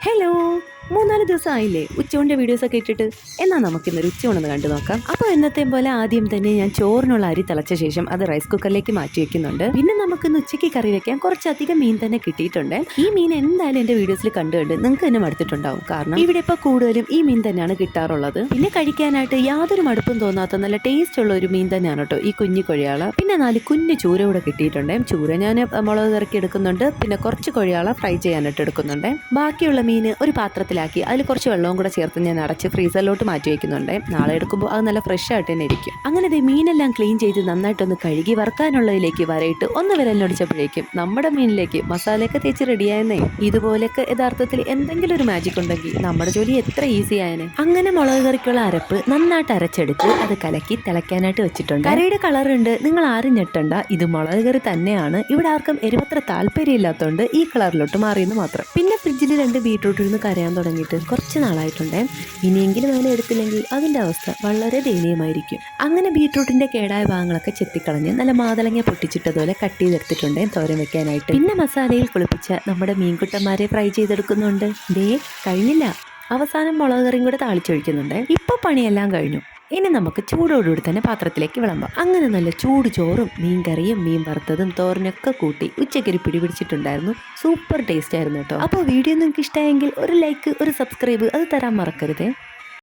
Hello, 3-4 ദിവസമായില്ലേ ഉച്ചയൂണിൻ്റെ വീഡിയോസൊക്കെ ഇട്ടിട്ട്. എന്നാൽ നമുക്കിന്നൊരു ഉച്ചയൂണെന്ന് കണ്ടു നോക്കാം. അപ്പോൾ എന്നത്തെയും പോലെ ആദ്യം തന്നെ ഞാൻ ചോറിനുള്ള അരി തിളച്ച ശേഷം അത് റൈസ് കുക്കറിലേക്ക് മാറ്റി വെക്കുന്നുണ്ട്. പിന്നെ നമുക്കിന്ന് ഉച്ചയ്ക്ക് കറി വെക്കാൻ കുറച്ചധികം മീൻ തന്നെ കിട്ടിയിട്ടുണ്ട്. ഈ മീൻ എന്തായാലും എൻ്റെ വീഡിയോസിൽ കണ്ട് നിങ്ങൾക്ക് തന്നെ മടുത്തിട്ടുണ്ടാവും. കാരണം ഇവിടെ ഇപ്പോൾ കൂടുതലും ഈ മീൻ തന്നെയാണ് കിട്ടാറുള്ളത്. പിന്നെ കഴിക്കാനായിട്ട് യാതൊരു മടുപ്പും തോന്നാത്ത നല്ല ടേസ്റ്റ് ഉള്ള ഒരു മീൻ തന്നെയാണ് കേട്ടോ ഈ കുഞ്ഞു കൊഴിയാള. പിന്നെ 4 കുഞ്ഞു ചൂര കൂടെ കിട്ടിയിട്ടുണ്ട്. ചൂര ഞാൻ മുളക് കറക്കി എടുക്കുന്നുണ്ട്. പിന്നെ കുറച്ച് കൊഴിയാള ഫ്രൈ ചെയ്യാനായിട്ട് എടുക്കുന്നുണ്ട്. ബാക്കിയുള്ള മീൻ ഒരു പാത്രത്തിൽ അതിൽ കുറച്ച് വെള്ളവും കൂടെ ചേർത്ത് ഞാൻ അടച്ച് ഫ്രീസറിലോട്ട് മാറ്റി വയ്ക്കുന്നുണ്ട്. നാളെ എടുക്കുമ്പോൾ അത് നല്ല ഫ്രഷ് ആയിട്ട് തന്നെ ഇരിക്കും. അങ്ങനെ മീനെല്ലാം ക്ലീൻ ചെയ്ത് നന്നായിട്ടൊന്ന് കഴുകി വറുക്കാനുള്ളതിലേക്ക് വരയിട്ട് ഒന്ന് വിരലൊടിച്ചപ്പോഴേക്കും നമ്മുടെ മീനിലേക്ക് മസാലയൊക്കെ തേച്ച് റെഡിയായെന്നേ. ഇതുപോലെയൊക്കെ യഥാർത്ഥത്തിൽ എന്തെങ്കിലും ഒരു മാജിക് ഉണ്ടെങ്കിൽ നമ്മുടെ ജോലി എത്ര ഈസി ആയനെ. അങ്ങനെ മുളക് കറിക്കുള്ള അരപ്പ് നന്നായിട്ട് അരച്ചെടുത്ത് അത് കലക്കി തിളയ്ക്കാനായിട്ട് വെച്ചിട്ടുണ്ട്. കറിയുടെ കളർ ഉണ്ട്, നിങ്ങൾ ആരും ഞെട്ടണ്ട, ഇത് മുളക് കറി തന്നെയാണ്. ഇവിടെ ആർക്കും എരിവത്ര താല്പര്യമില്ലാത്തതുകൊണ്ട് ഈ കളറിലോട്ട് മാറിയെന്ന് മാത്രം. പിന്നെ ഫ്രിഡ്ജിൽ 2 ബീട്രൂട്ട് ഇരുന്ന് കരയാൻ തുടങ്ങിയിട്ട് കുറച്ച് നാളായിട്ടുണ്ട്. ഇനിയെങ്കിലും അതിനെ എടുത്തില്ലെങ്കിൽ അതിൻ്റെ അവസ്ഥ വളരെ ദയനീയമായിരിക്കും. അങ്ങനെ ബീട്രൂട്ടിൻ്റെ കേടായ ഭാഗങ്ങളൊക്കെ ചെത്തിക്കളഞ്ഞ് നല്ല മാതളങ്ങ പൊട്ടിച്ചിട്ടതുപോലെ കട്ട് ചെയ്തെടുത്തിട്ടുണ്ട് തോരൻ വെക്കാനായിട്ട്. പിന്നെ മസാലയിൽ കുളിപ്പിച്ച നമ്മുടെ മീൻകുട്ടന്മാരെ ഫ്രൈ ചെയ്തെടുക്കുന്നുണ്ട്. കഴിഞ്ഞില്ല, അവസാനം മുളക് കറിയും കൂടെ താളിച്ചൊഴിക്കുന്നുണ്ട്. ഇപ്പോൾ പണിയെല്ലാം കഴിഞ്ഞു. ഇനി നമുക്ക് ചൂടോടുകൂടി തന്നെ പാത്രത്തിലേക്ക് വിളമ്പാം. അങ്ങനെ നല്ല ചൂട് ചോറും മീൻ കറിയും മീൻ വറുത്തതും തോരനൊക്കെ കൂട്ടി ഉച്ചയ്ക്കൊരു പിടി പിടിച്ചിട്ടുണ്ടായിരുന്നു. സൂപ്പർ ടേസ്റ്റ് ആയിരുന്നു കേട്ടോ. അപ്പോൾ വീഡിയോ നിങ്ങൾക്ക് ഇഷ്ടമായെങ്കിൽ ഒരു ലൈക്ക്, ഒരു സബ്സ്ക്രൈബ് അത് തരാൻ മറക്കരുത്.